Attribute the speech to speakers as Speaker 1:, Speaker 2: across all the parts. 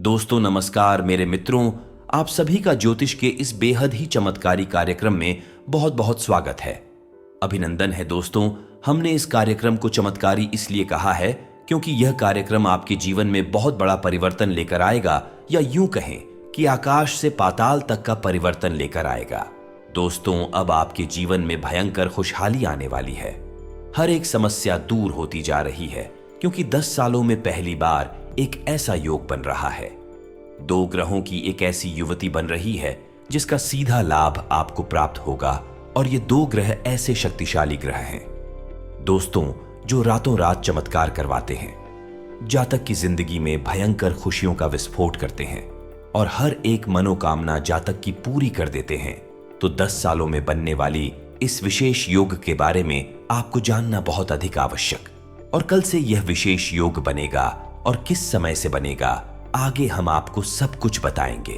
Speaker 1: दोस्तों नमस्कार। मेरे मित्रों, आप सभी का ज्योतिष के इस बेहद ही चमत्कारी कार्यक्रम में बहुत बहुत स्वागत है। अभिनंदन है दोस्तों। हमने इस कार्यक्रम को चमत्कारी इसलिए कहा है क्योंकि यह कार्यक्रम आपके जीवन में बहुत बड़ा परिवर्तन लेकर आएगा, या यूं कहें कि आकाश से पाताल तक का परिवर्तन लेकर आएगा। दोस्तों, अब आपके जीवन में भयंकर खुशहाली आने वाली है। हर एक समस्या दूर होती जा रही है क्योंकि 10 सालों में पहली बार एक ऐसा योग बन रहा है। 2 ग्रहों की एक ऐसी युवती बन रही है जिसका सीधा लाभ आपको प्राप्त होगा, और ये 2 ग्रह ऐसे शक्तिशाली ग्रह हैं दोस्तों जो रातों रात चमत्कार करवाते हैं, जातक की जिंदगी में भयंकर खुशियों का विस्फोट करते हैं और हर एक मनोकामना जातक की पूरी कर देते हैं। तो 10 सालों में बनने वाली इस विशेष योग के बारे में आपको जानना बहुत अधिक आवश्यक। और कल से यह विशेष योग बनेगा और किस समय से बनेगा, आगे हम आपको सब कुछ बताएंगे।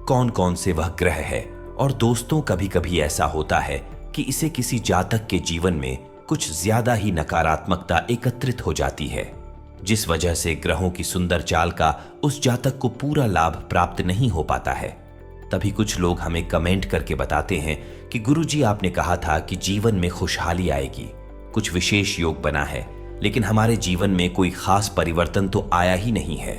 Speaker 1: कौन कौन से वह ग्रह है, और दोस्तों कभी कभी ऐसा होता है कि इसे किसी जातक के जीवन में कुछ ज्यादा ही नकारात्मकता एकत्रित हो जाती है, जिस वजह से ग्रहों की सुंदर चाल का उस जातक को पूरा लाभ प्राप्त नहीं हो पाता है। तभी कुछ लोग हमें कमेंट करके बताते हैं कि गुरुजी, आपने कहा था कि जीवन में खुशहाली आएगी, कुछ विशेष योग बना है, लेकिन हमारे जीवन में कोई खास परिवर्तन तो आया ही नहीं है।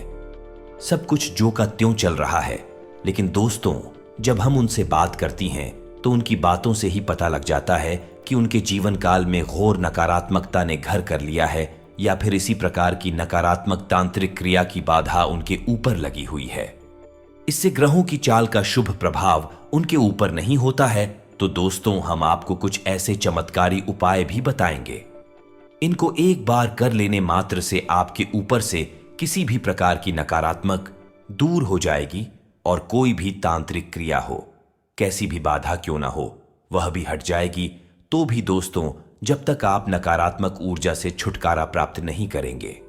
Speaker 1: सब कुछ जो का त्यों चल रहा है। लेकिन दोस्तों, जब हम उनसे बात करती हैं तो उनकी बातों से ही पता लग जाता है कि उनके जीवन काल में घोर नकारात्मकता ने घर कर लिया है, या फिर इसी प्रकार की नकारात्मक तांत्रिक क्रिया की बाधा उनके ऊपर लगी हुई है। इससे ग्रहों की चाल का शुभ प्रभाव उनके ऊपर नहीं होता है। तो दोस्तों, हम आपको कुछ ऐसे चमत्कारी उपाय भी बताएंगे। इनको एक बार कर लेने मात्र से आपके ऊपर से किसी भी प्रकार की नकारात्मक दूर हो जाएगी, और कोई भी तांत्रिक क्रिया हो, कैसी भी बाधा क्यों ना हो, वह भी हट जाएगी। तो भी दोस्तों, जब तक आप नकारात्मक ऊर्जा से छुटकारा प्राप्त नहीं करेंगे,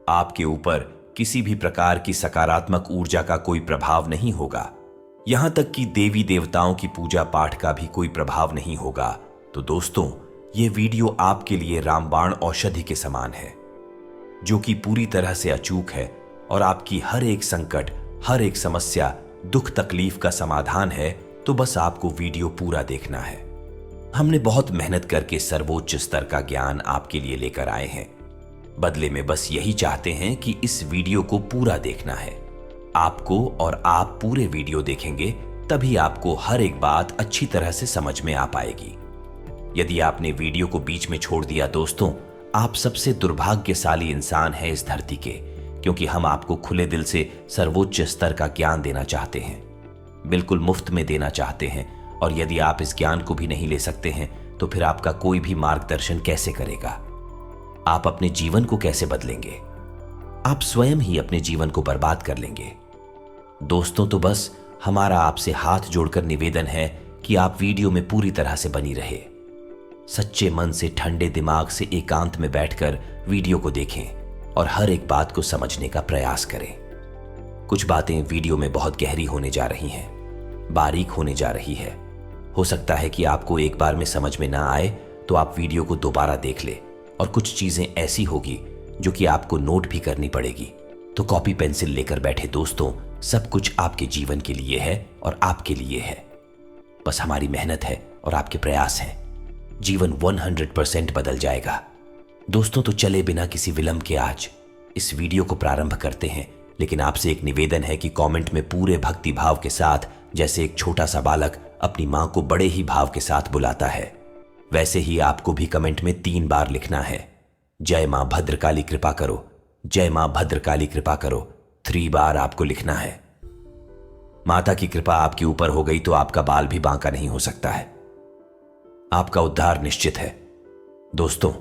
Speaker 1: आपके ऊपर किसी भी प्रकार की सकारात्मक ऊर्जा का कोई प्रभाव नहीं होगा। यहां तक कि देवी देवताओं की पूजा पाठ का भी कोई प्रभाव नहीं होगा। तो दोस्तों, ये वीडियो आपके लिए रामबाण औषधि के समान है, जो कि पूरी तरह से अचूक है और आपकी हर एक संकट, हर एक समस्या, दुख तकलीफ का समाधान है। तो बस आपको वीडियो पूरा देखना है। हमने बहुत मेहनत करके सर्वोच्च स्तर का ज्ञान आपके लिए लेकर आए हैं। बदले में बस यही चाहते हैं कि इस वीडियो को पूरा देखना है आपको, और आप पूरे वीडियो देखेंगे तभी आपको हर एक बात अच्छी तरह से समझ में आ पाएगी। यदि आपने वीडियो को बीच में छोड़ दिया दोस्तों, आप सबसे दुर्भाग्यशाली इंसान हैं इस धरती के, क्योंकि हम आपको खुले दिल से सर्वोच्च स्तर का ज्ञान देना चाहते हैं, बिल्कुल मुफ्त में देना चाहते हैं। और यदि आप इस ज्ञान को भी नहीं ले सकते हैं तो फिर आपका कोई भी मार्गदर्शन कैसे करेगा? आप अपने जीवन को कैसे बदलेंगे? आप स्वयं ही अपने जीवन को बर्बाद कर लेंगे। दोस्तों, तो बस हमारा आपसे हाथ जोड़कर निवेदन है कि आप वीडियो में पूरी तरह से बनी रहे। सच्चे मन से, ठंडे दिमाग से एकांत में बैठकर वीडियो को देखें और हर एक बात को समझने का प्रयास करें। कुछ बातें वीडियो में बहुत गहरी होने जा रही हैं, बारीक होने जा रही है। हो सकता है कि आपको एक बार में समझ में ना आए, तो आप वीडियो को दोबारा देख ले, और कुछ चीजें ऐसी होगी जो कि आपको नोट भी करनी पड़ेगी। तो कॉपी पेंसिल लेकर बैठे दोस्तों, सब कुछ आपके जीवन के लिए है और आपके लिए है। बस हमारी मेहनत है और आपके प्रयास हैं। जीवन 100% बदल जाएगा दोस्तों। तो चले बिना किसी विलंब के आज इस वीडियो को प्रारंभ करते हैं। लेकिन आपसे एक निवेदन है कि कमेंट में पूरे भक्ति भाव के साथ, जैसे एक छोटा सा बालक अपनी मां को बड़े ही भाव के साथ बुलाता है, वैसे ही आपको भी कमेंट में 3 बार लिखना है, जय मां भद्रकाली कृपा करो, जय मां भद्रकाली कृपा करो। 3 बार आपको लिखना है। माता की कृपा आपके ऊपर हो गई तो आपका बाल भी बांका नहीं हो सकता है, आपका उद्धार निश्चित है दोस्तों।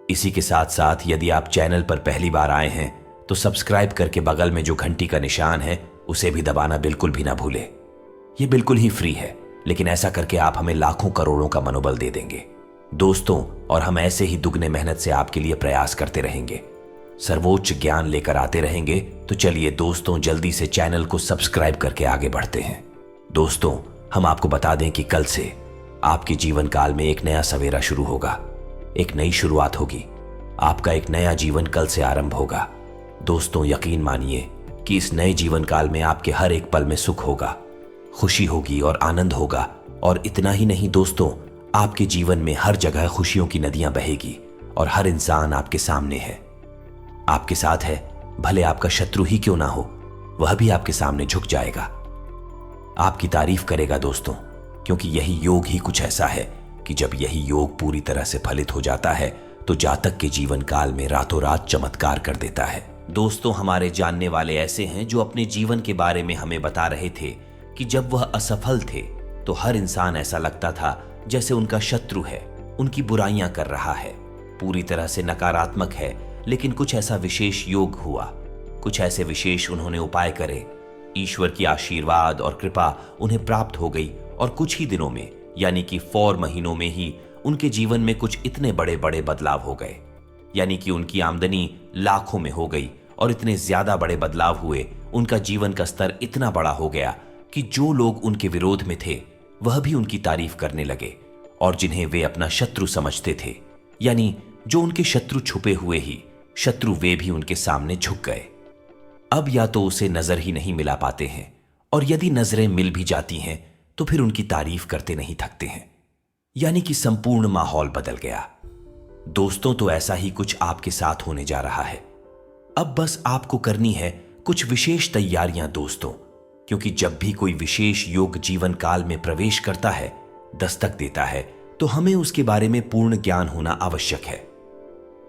Speaker 1: इसी के साथ साथ यदि आप चैनल पर पहली बार आए हैं तो सब्सक्राइब करके बगल में जो घंटी का निशान है उसे भी दबाना बिल्कुल भी ना भूले। ये बिल्कुल ही फ्री है, लेकिन ऐसा करके आप हमें लाखों करोड़ों का मनोबल दे देंगे दोस्तों। और हम ऐसे ही दुगने मेहनत से आपके लिए प्रयास करते रहेंगे, सर्वोच्च ज्ञान लेकर आते रहेंगे। तो चलिए दोस्तों, जल्दी से चैनल को सब्सक्राइब करके आगे बढ़ते हैं। दोस्तों, हम आपको बता दें कि कल से आपके जीवन काल में एक नया सवेरा शुरू होगा, एक नई शुरुआत होगी। आपका एक नया जीवन कल से आरंभ होगा दोस्तों। यकीन मानिए कि इस नए जीवन काल में आपके हर एक पल में सुख होगा, खुशी होगी और आनंद होगा। और इतना ही नहीं दोस्तों, आपके जीवन में हर जगह खुशियों की नदियां बहेगी और हर इंसान आपके सामने है, आपके साथ है। भले आपका शत्रु ही क्यों ना हो, वह भी आपके सामने झुक जाएगा, आपकी तारीफ करेगा दोस्तों। क्योंकि यही योग ही कुछ ऐसा है कि जब यही योग पूरी तरह से फलित हो जाता है तो जातक के जीवन काल में रातों रात चमत्कार कर देता है। दोस्तों, हमारे जानने वाले ऐसे हैं जो अपने जीवन के बारे में हमें बता रहे थे कि जब वह असफल थे तो हर इंसान ऐसा लगता था जैसे उनका शत्रु है, उनकी बुराइयां कर रहा है, पूरी तरह से नकारात्मक है। लेकिन कुछ ऐसा विशेष योग हुआ, कुछ ऐसे विशेष उन्होंने उपाय करे, ईश्वर की आशीर्वाद और कृपा उन्हें प्राप्त हो गई और कुछ ही दिनों में यानी कि 4 महीनों में ही उनके जीवन में कुछ इतने बड़े बड़े बदलाव हो गए। यानी कि उनकी आमदनी लाखों में हो गई और इतने ज्यादा बड़े बदलाव हुए, उनका जीवन का स्तर इतना बड़ा हो गया कि जो लोग उनके विरोध में थे वह भी उनकी तारीफ करने लगे और जिन्हें वे अपना शत्रु समझते थे, यानी जो उनके शत्रु छुपे हुए ही शत्रु, वे भी उनके सामने झुक गए। अब या तो उसे नजर ही नहीं मिला पाते हैं और यदि नजरें मिल भी जाती हैं तो फिर उनकी तारीफ करते नहीं थकते हैं। यानी कि संपूर्ण माहौल बदल गया। दोस्तों, तो ऐसा ही कुछ आपके साथ होने जा रहा है। अब बस आपको करनी है कुछ विशेष तैयारियां दोस्तों, क्योंकि जब भी कोई विशेष योग जीवन काल में प्रवेश करता है, दस्तक देता है, तो हमें उसके बारे में पूर्ण ज्ञान होना आवश्यक है।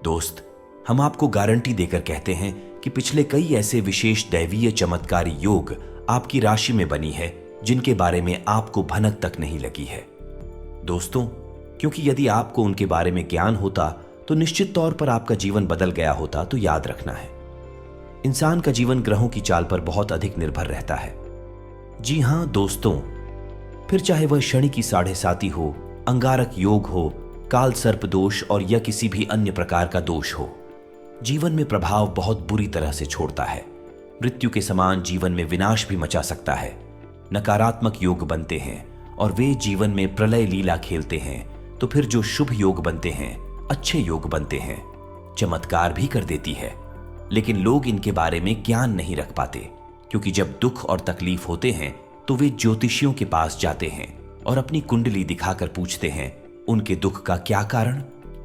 Speaker 1: दोस्त, हम आपको गारंटी देकर कहते हैं कि पिछले कई ऐसे विशेष दैवीय चमत्कारी योग आपकी राशि में बनी है जिनके बारे में आपको भनक तक नहीं लगी है। दोस्तों, क्योंकि यदि आपको उनके बारे में ज्ञान होता तो निश्चित तौर पर आपका जीवन बदल गया होता। तो याद रखना है, इंसान का जीवन ग्रहों की चाल पर बहुत अधिक निर्भर रहता है। जी हां दोस्तों, फिर चाहे वह शनि की 7.5 हो, अंगारक योग हो, काल सर्प दोष और या किसी भी अन्य प्रकार का दोष हो, जीवन में प्रभाव बहुत बुरी तरह से छोड़ता है। मृत्यु के समान जीवन में विनाश भी मचा सकता है। नकारात्मक योग बनते हैं और वे जीवन में प्रलय लीला खेलते हैं, तो फिर जो शुभ योग बनते हैं, अच्छे योग बनते हैं, चमत्कार भी कर देती है। लेकिन लोग इनके बारे में ज्ञान नहीं रख पाते, क्योंकि जब दुख और तकलीफ होते हैं तो वे ज्योतिषियों के पास जाते हैं और अपनी कुंडली दिखाकर पूछते हैं उनके दुख का क्या कारण,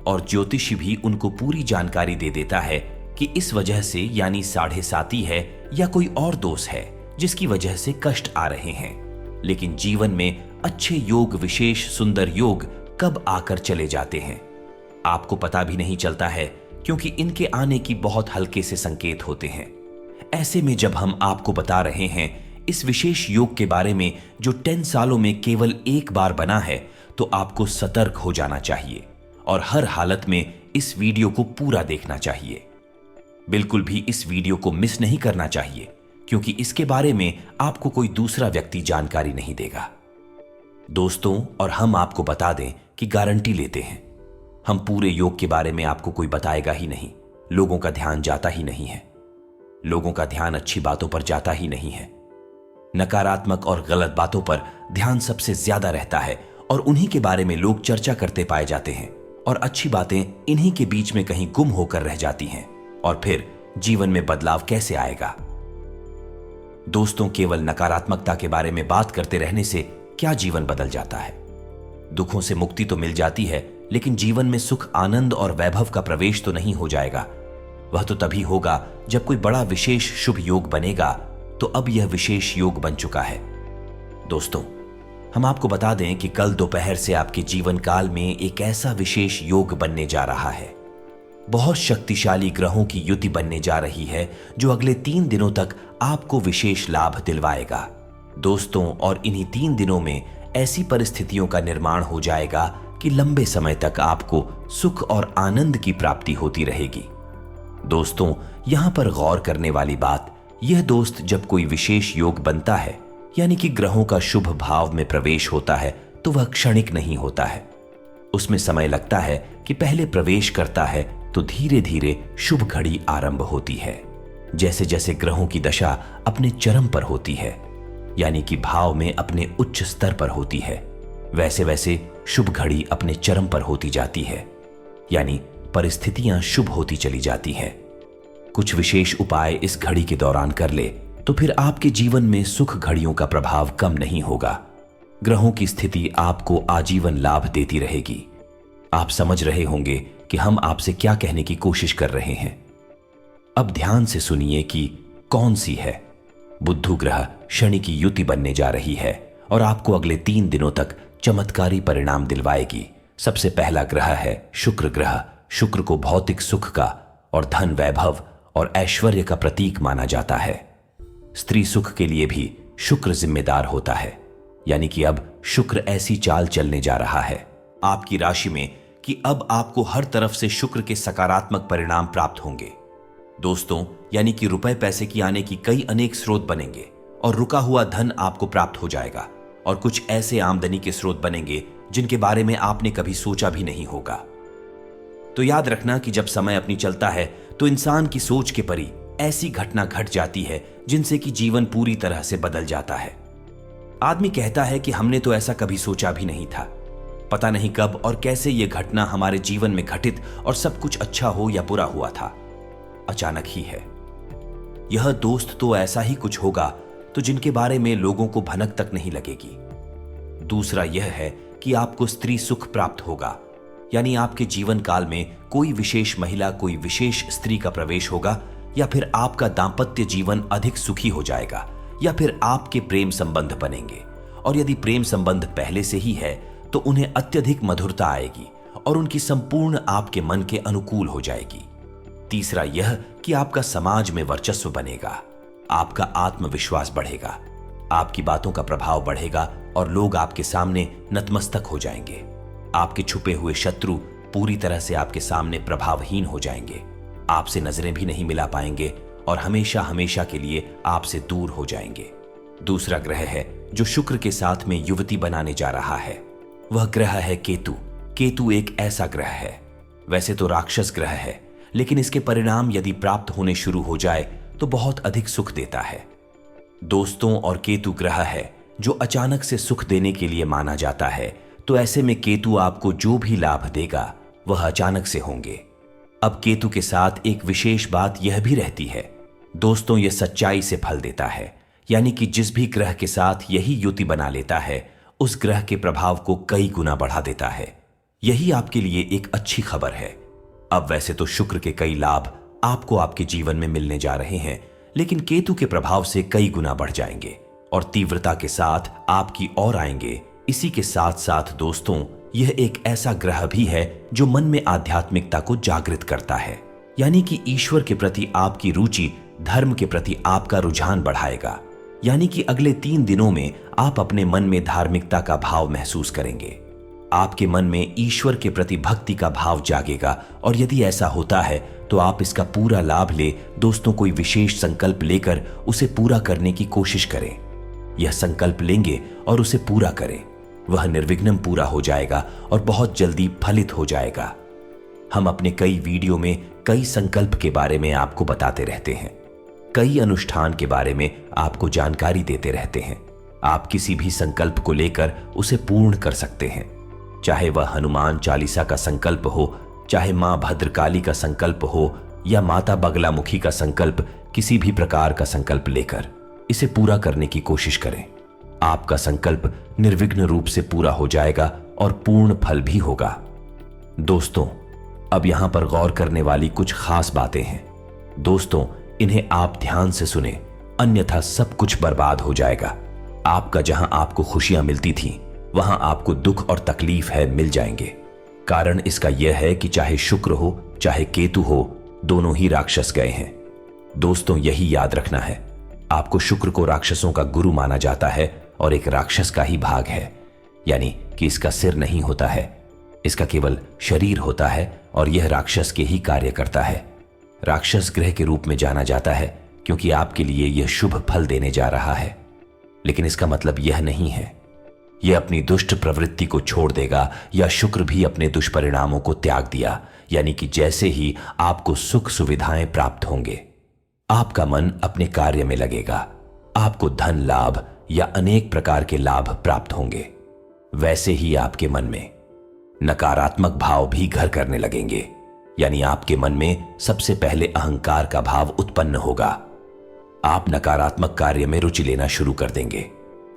Speaker 1: और ज्योतिषी भी उनको पूरी जानकारी दे देता है कि इस वजह से, यानी 7.5 है या कोई और दोष है जिसकी वजह से कष्ट आ रहे हैं। लेकिन जीवन में अच्छे योग, विशेष सुंदर योग कब आकर चले जाते हैं आपको पता भी नहीं चलता है, क्योंकि इनके आने की बहुत हल्के से संकेत होते हैं। ऐसे में जब हम आपको बता रहे हैं इस विशेष योग के बारे में जो 10 सालों में केवल एक बार बना है, तो आपको सतर्क हो जाना चाहिए और हर हालत में इस वीडियो को पूरा देखना चाहिए। बिल्कुल भी इस वीडियो को मिस नहीं करना चाहिए, क्योंकि इसके बारे में आपको कोई दूसरा व्यक्ति जानकारी नहीं देगा दोस्तों। और हम आपको बता दें कि गारंटी लेते हैं, हम पूरे योग के बारे में आपको कोई बताएगा ही नहीं। लोगों का ध्यान जाता ही नहीं है, लोगों का ध्यान अच्छी बातों पर जाता ही नहीं है। नकारात्मक और गलत बातों पर ध्यान सबसे ज्यादा रहता है और उन्हीं के बारे में लोग चर्चा करते पाए जाते हैं, और अच्छी बातें इन्हीं के बीच में कहीं गुम होकर रह जाती हैं। और फिर जीवन में बदलाव कैसे आएगा दोस्तों? केवल नकारात्मकता के बारे में बात करते रहने से क्या जीवन बदल जाता है? दुखों से मुक्ति तो मिल जाती है, लेकिन जीवन में सुख, आनंद और वैभव का प्रवेश तो नहीं हो जाएगा। वह तो तभी होगा जब कोई बड़ा विशेष शुभ योग बनेगा। तो अब यह विशेष योग बन चुका है दोस्तों। हम आपको बता दें कि कल दोपहर से आपके जीवन काल में एक ऐसा विशेष योग बनने जा रहा है। बहुत शक्तिशाली ग्रहों की युति बनने जा रही है जो अगले 3 दिनों तक आपको विशेष लाभ दिलवाएगा दोस्तों। और इन्हीं 3 दिनों में ऐसी परिस्थितियों का निर्माण हो जाएगा कि लंबे समय तक आपको सुख और आनंद की प्राप्ति होती रहेगी दोस्तों। यहां पर गौर करने वाली बात यह दोस्त, जब कोई विशेष योग बनता है, यानी कि ग्रहों का शुभ भाव में प्रवेश होता है, तो वह क्षणिक नहीं होता है। उसमें समय लगता है कि पहले प्रवेश करता है तो धीरे धीरे शुभ घड़ी आरंभ होती है। जैसे जैसे ग्रहों की दशा अपने चरम पर होती है, यानी कि भाव में अपने उच्च स्तर पर होती है, वैसे वैसे शुभ घड़ी अपने चरम पर होती जाती है, यानी परिस्थितियां शुभ होती चली जाती है। कुछ विशेष उपाय इस घड़ी के दौरान कर ले तो फिर आपके जीवन में सुख घड़ियों का प्रभाव कम नहीं होगा। ग्रहों की स्थिति आपको आजीवन लाभ देती रहेगी। आप समझ रहे होंगे कि हम आपसे क्या कहने की कोशिश कर रहे हैं। अब ध्यान से सुनिए कि कौन सी है। बुध ग्रह शनि की युति बनने जा रही है और आपको अगले 3 दिनों तक चमत्कारी परिणाम दिलवाएगी। सबसे पहला ग्रह है शुक्र ग्रह। शुक्र को भौतिक सुख का और धन वैभव और ऐश्वर्य का प्रतीक माना जाता है। स्त्री सुख के लिए भी शुक्र जिम्मेदार होता है, यानी कि अब शुक्र ऐसी चाल चलने जा रहा है आपकी राशि में कि अब आपको हर तरफ से शुक्र के सकारात्मक परिणाम प्राप्त होंगे। दोस्तों, यानी कि रुपए पैसे की आने की कई अनेक स्रोत बनेंगे और रुका हुआ धन आपको प्राप्त हो जाएगा और कुछ ऐसे आमदनी के स्रोत बनेंगे जिनके बारे में आपने कभी सोचा भी नहीं होगा। तो याद रखना कि जब समय अपनी चलता है तो इंसान की सोच के परी ऐसी घटना घट जाती है जिनसे कि जीवन पूरी तरह से बदल जाता है। आदमी कहता है कि हमने तो ऐसा कभी सोचा भी नहीं था। पता नहीं कब और कैसे यह घटना हमारे जीवन में घटित और सब कुछ अच्छा हो या बुरा हुआ था, अचानक ही है। यह दोस्त तो ऐसा ही कुछ होगा तो जिनके बारे में लोगों को भनक तक नहीं लगेगी। दूसरा यह है कि आपको स्त्री सुख प्राप्त होगा, यानी आपके जीवन काल में कोई विशेष महिला, कोई विशेष स्त्री का प्रवेश होगा, या फिर आपका दांपत्य जीवन अधिक सुखी हो जाएगा, या फिर आपके प्रेम संबंध बनेंगे। और यदि प्रेम संबंध पहले से ही है तो उन्हें अत्यधिक मधुरता आएगी और उनकी संपूर्ण आपके मन के अनुकूल हो जाएगी। तीसरा यह कि आपका समाज में वर्चस्व बनेगा, आपका आत्मविश्वास बढ़ेगा, आपकी बातों का प्रभाव बढ़ेगा और लोग आपके सामने नतमस्तक हो जाएंगे। आपके छुपे हुए शत्रु पूरी तरह से आपके सामने प्रभावहीन हो जाएंगे, आपसे नजरें भी नहीं मिला पाएंगे और हमेशा हमेशा के लिए आपसे दूर हो जाएंगे। दूसरा ग्रह है जो शुक्र के साथ में युवती बनाने जा रहा है, वह ग्रह है केतु। केतु एक ऐसा ग्रह है, वैसे तो राक्षस ग्रह है, लेकिन इसके परिणाम यदि प्राप्त होने शुरू हो जाए तो बहुत अधिक सुख देता है। दोस्तों, और केतु ग्रह है जो अचानक से सुख देने के लिए माना जाता है, तो ऐसे में केतु आपको जो भी लाभ देगा वह अचानक से होंगे। अब केतु के साथ एक विशेष बात यह भी रहती है, दोस्तों, यह सच्चाई से फल देता है, यानी कि जिस भी ग्रह के साथ यही युति बना लेता है उस ग्रह के प्रभाव को कई गुना बढ़ा देता है। यही आपके लिए एक अच्छी खबर है। अब वैसे तो शुक्र के कई लाभ आपको आपके जीवन में मिलने जा रहे हैं, लेकिन केतु के प्रभाव से कई गुना बढ़ जाएंगे और तीव्रता के साथ आपकी ओर आएंगे। इसी के साथ साथ दोस्तों, यह एक ऐसा ग्रह भी है जो मन में आध्यात्मिकता को जागृत करता है, यानी कि ईश्वर के प्रति आपकी रुचि, धर्म के प्रति आपका रुझान बढ़ाएगा। यानी कि अगले 3 दिनों में आप अपने मन में धार्मिकता का भाव महसूस करेंगे, आपके मन में ईश्वर के प्रति भक्ति का भाव जागेगा। और यदि ऐसा होता है तो आप इसका पूरा लाभ ले। दोस्तों, कोई विशेष संकल्प लेकर उसे पूरा करने की कोशिश करें। यह संकल्प लेंगे और उसे पूरा करें, वह निर्विघ्न पूरा हो जाएगा और बहुत जल्दी फलित हो जाएगा। हम अपने कई वीडियो में कई संकल्प के बारे में आपको बताते रहते हैं, कई अनुष्ठान के बारे में आपको जानकारी देते रहते हैं। आप किसी भी संकल्प को लेकर उसे पूर्ण कर सकते हैं, चाहे वह हनुमान चालीसा का संकल्प हो, चाहे मां भद्रकाली का संकल्प हो, या माता बगलामुखी का संकल्प। किसी भी प्रकार का संकल्प लेकर इसे पूरा करने की कोशिश करें। आपका संकल्प निर्विघ्न रूप से पूरा हो जाएगा और पूर्ण फल भी होगा। दोस्तों, अब यहां पर गौर करने वाली कुछ खास बातें हैं। दोस्तों, इन्हें आप ध्यान से सुने, अन्यथा सब कुछ बर्बाद हो जाएगा। आपका जहां आपको खुशियां मिलती थीं, वहां आपको दुख और तकलीफ है मिल जाएंगे। कारण इसका यह है कि चाहे शुक्र हो चाहे केतु हो, दोनों ही राक्षस गए हैं। दोस्तों, यही याद रखना है, आपको शुक्र को राक्षसों का गुरु माना जाता है और एक राक्षस का ही भाग है, यानी कि इसका सिर नहीं होता है, इसका केवल शरीर होता है और यह राक्षस के ही कार्य करता है। राक्षस ग्रह के रूप में जाना जाता है क्योंकि आपके लिए यह शुभ फल देने जा रहा है, लेकिन इसका मतलब यह नहीं है यह अपनी दुष्ट प्रवृत्ति को छोड़ देगा या शुक्र भी अपने दुष्परिणामों को त्याग दिया, यानी कि जैसे ही आपको सुख सुविधाएं प्राप्त होंगे, आपका मन अपने कार्य में लगेगा, आपको धन लाभ या अनेक प्रकार के लाभ प्राप्त होंगे, वैसे ही आपके मन में नकारात्मक भाव भी घर करने लगेंगे, यानी आपके मन में सबसे पहले अहंकार का भाव उत्पन्न होगा। आप नकारात्मक कार्य में रुचि लेना शुरू कर देंगे।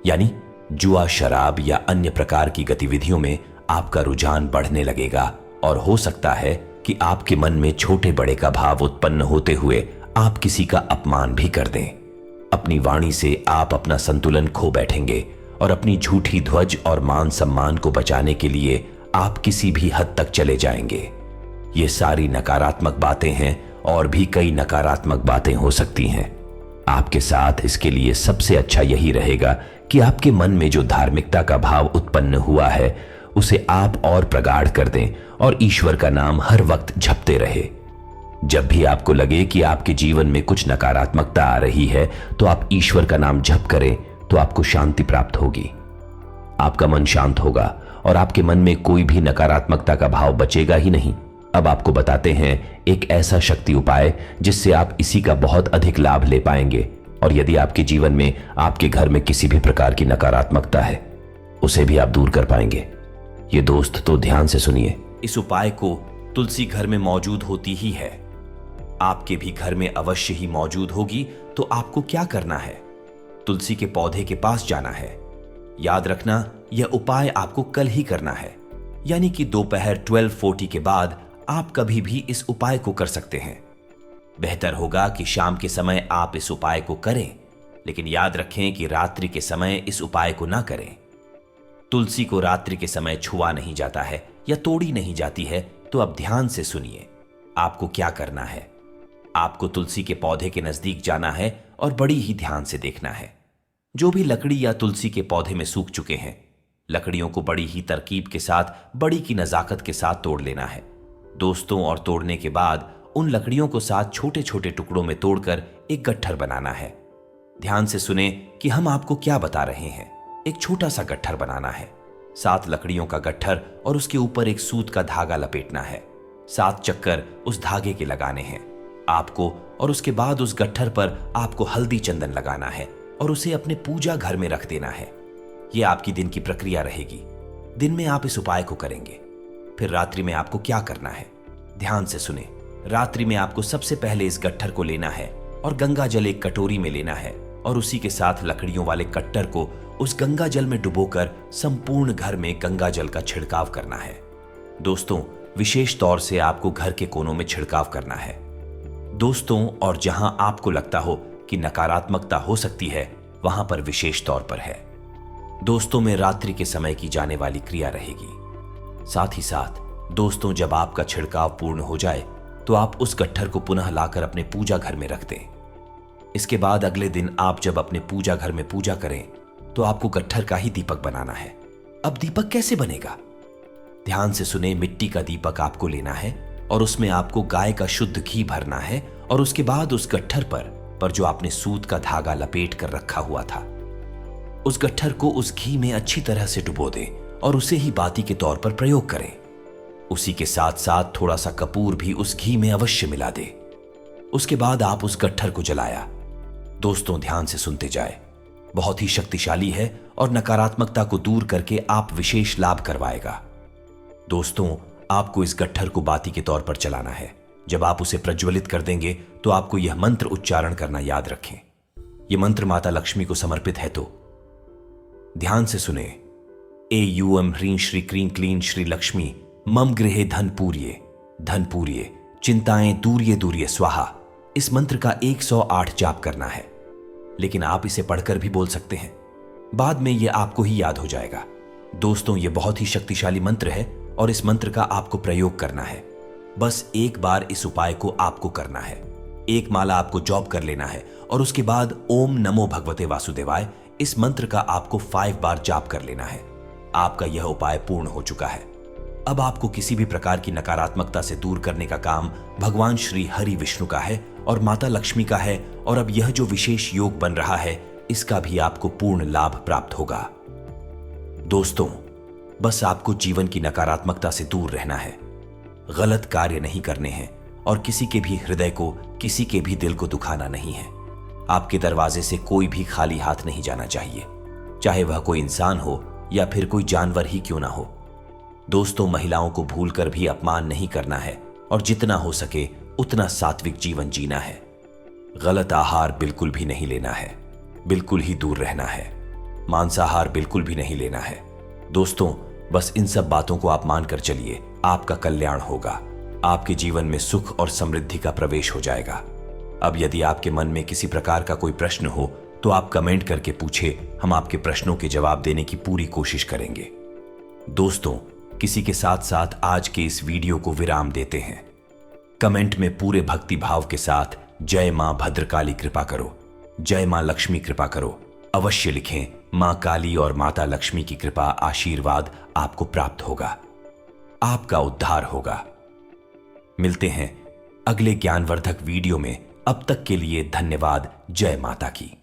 Speaker 1: यानी जुआ, शराब या अन्य प्रकार की गतिविधियों में आपका रुझान बढ़ने लगेगा और हो सकता है कि आपके मन में छोटे बड़े का भाव उत्पन्न होते हुए आप किसी का अपमान भी कर दें। अपनी वाणी से आप अपना संतुलन खो बैठेंगे और अपनी झूठी ध्वज और मान सम्मान को बचाने के लिए आप किसी भी हद तक चले जाएंगे। ये सारी नकारात्मक बातें हैं और भी कई नकारात्मक बातें हो सकती हैं। आपके साथ इसके लिए सबसे अच्छा यही रहेगा कि आपके मन में जो धार्मिकता का भाव उत्पन्न हुआ है उसे आप और प्रगाढ़ कर दें और ईश्वर का नाम हर वक्त जपते रहे। जब भी आपको लगे कि आपके जीवन में कुछ नकारात्मकता आ रही है तो आप ईश्वर का नाम जप करें तो आपको शांति प्राप्त होगी। आपका मन शांत होगा और आपके मन में कोई भी नकारात्मकता का भाव बचेगा ही नहीं। अब आपको बताते हैं एक ऐसा शक्ति उपाय जिससे आप इसी का बहुत अधिक लाभ ले पाएंगे। और यदि आपके जीवन में, आपके घर में किसी भी प्रकार की नकारात्मकता है, उसे भी आप दूर कर पाएंगे। ये दोस्त तो ध्यान से सुनिए। इस उपाय को तुलसी घर में मौजूद होती ही है, आपके भी घर में अवश्य ही मौजूद होगी। तो आपको क्या करना है? तुलसी के पौधे के पास जाना है। याद रखना, यह उपाय आपको कल ही करना है, यानी कि दोपहर 12:40 के बाद आप कभी भी इस उपाय को कर सकते हैं। बेहतर होगा कि शाम के समय आप इस उपाय को करें, लेकिन याद रखें कि रात्रि के समय इस उपाय को ना करें। तुलसी को रात्रि के समय छुआ नहीं जाता है या तोड़ी नहीं जाती है। तो अब ध्यान से सुनिए, आपको क्या करना है। आपको तुलसी के पौधे के नजदीक जाना है और बड़ी ही ध्यान से देखना है। जो भी लकड़ी या तुलसी के पौधे में सूख चुके हैं, लकड़ियों को बड़ी ही तरकीब के साथ, बड़ी की नजाकत के साथ तोड़ लेना है दोस्तों। और तोड़ने के बाद उन लकड़ियों को साथ छोटे छोटे टुकड़ों में तोड़कर एक गट्ठर बनाना है। ध्यान से सुने कि हम आपको क्या बता रहे हैं। एक छोटा सा गट्ठर बनाना है, 7 लकड़ियों का गट्ठर, और उसके ऊपर एक सूत का धागा लपेटना है। 7 चक्कर उस धागे के लगाने हैं आपको, और उसके बाद उस गट्ठर पर आपको हल्दी चंदन लगाना है और उसे अपने पूजा घर में रख देना है। यह आपकी दिन की प्रक्रिया रहेगी। दिन में आप इस उपाय को करेंगे। फिर रात्रि में आपको क्या करना है, ध्यान से सुने। रात्रि में आपको सबसे पहले इस गट्ठर को लेना है और गंगा जल एक कटोरी में लेना है और उसी के साथ लकड़ियों वाले कट्टर को उस गंगा जल में डुबोकर संपूर्ण घर में गंगा जल का छिड़काव करना है। दोस्तों, विशेष तौर से आपको घर के कोनों में छिड़काव करना है दोस्तों, और जहां आपको लगता हो कि नकारात्मकता हो सकती है वहां पर विशेष तौर पर है। दोस्तों में रात्रि के समय की जाने वाली क्रिया रहेगी। साथ ही साथ दोस्तों, जब आपका छिड़काव पूर्ण हो जाए तो आप उस गट्ठर को पुनः लाकर अपने पूजा घर में रख दें। इसके बाद अगले दिन आप जब अपने पूजा घर में पूजा करें तो आपको गट्ठर का ही दीपक बनाना है। अब दीपक कैसे बनेगा, ध्यान से सुने। मिट्टी का दीपक आपको लेना है और उसमें आपको गाय का शुद्ध घी भरना है और उसके बाद उस गट्ठर पर जो आपने सूत का धागा लपेट कर रखा हुआ था, उस गट्ठर को उस घी में अच्छी तरह से डुबो दें और उसे ही बाती के तौर पर प्रयोग करें। उसी के साथ साथ थोड़ा सा कपूर भी उस घी में अवश्य मिला दे। उसके बाद आप उस गट्ठर को जलाया। दोस्तों, ध्यान से सुनते जाए, बहुत ही शक्तिशाली है और नकारात्मकता को दूर करके आप विशेष लाभ करवाएगा। दोस्तों, आपको इस गट्ठर को बाती के तौर पर चलाना है। जब आप उसे प्रज्वलित कर देंगे तो आपको यह मंत्र उच्चारण करना याद रखें। यह मंत्र माता लक्ष्मी को समर्पित है, तो ध्यान से सुने। एयूएम ह्रीं श्री क्रीं क्लीं श्री लक्ष्मी मम गृहे धन पूर्ये चिंताएं दूर्ये दूर्ये स्वाहा। इस मंत्र का 108 जाप करना है, लेकिन आप इसे पढ़कर भी बोल सकते हैं। बाद में यह आपको ही याद हो जाएगा। दोस्तों, यह बहुत ही शक्तिशाली मंत्र है और इस मंत्र का आपको प्रयोग करना है। बस एक बार इस उपाय को आपको करना है। एक माला आपको जॉब कर लेना है और उसके बाद ओम नमो भगवते वासुदेवाय इस मंत्र का आपको 5 बार जाप कर लेना है। आपका यह उपाय पूर्ण हो चुका है। अब आपको किसी भी प्रकार की नकारात्मकता से दूर करने का काम भगवान श्री हरि विष्णु का है और माता लक्ष्मी का है। और अब यह जो विशेष योग बन रहा है, इसका भी आपको पूर्ण लाभ प्राप्त होगा। दोस्तों, बस आपको जीवन की नकारात्मकता से दूर रहना है, गलत कार्य नहीं करने हैं और किसी के भी हृदय को, किसी के भी दिल को दुखाना नहीं है। आपके दरवाजे से कोई भी खाली हाथ नहीं जाना चाहिए, चाहे वह कोई इंसान हो या फिर कोई जानवर ही क्यों ना हो। दोस्तों, महिलाओं को भूलकर भी अपमान नहीं करना है और जितना हो सके उतना सात्विक जीवन जीना है। गलत आहार बिल्कुल भी नहीं लेना है, बिल्कुल ही दूर रहना है। मांसाहार बिल्कुल भी नहीं लेना है। दोस्तों, बस इन सब बातों को आप मानकर चलिए, आपका कल्याण होगा। आपके जीवन में सुख और समृद्धि का प्रवेश हो जाएगा। अब यदि आपके मन में किसी प्रकार का कोई प्रश्न हो तो आप कमेंट करके पूछे, हम आपके प्रश्नों के जवाब देने की पूरी कोशिश करेंगे। दोस्तों, किसी के साथ साथ आज के इस वीडियो को विराम देते हैं। कमेंट में पूरे भक्ति भाव के साथ जय मां भद्रकाली कृपा करो, जय मां लक्ष्मी कृपा करो अवश्य लिखें। मां काली और माता लक्ष्मी की कृपा आशीर्वाद आपको प्राप्त होगा, आपका उद्धार होगा। मिलते हैं अगले ज्ञानवर्धक वीडियो में। अब तक के लिए धन्यवाद। जय माता की।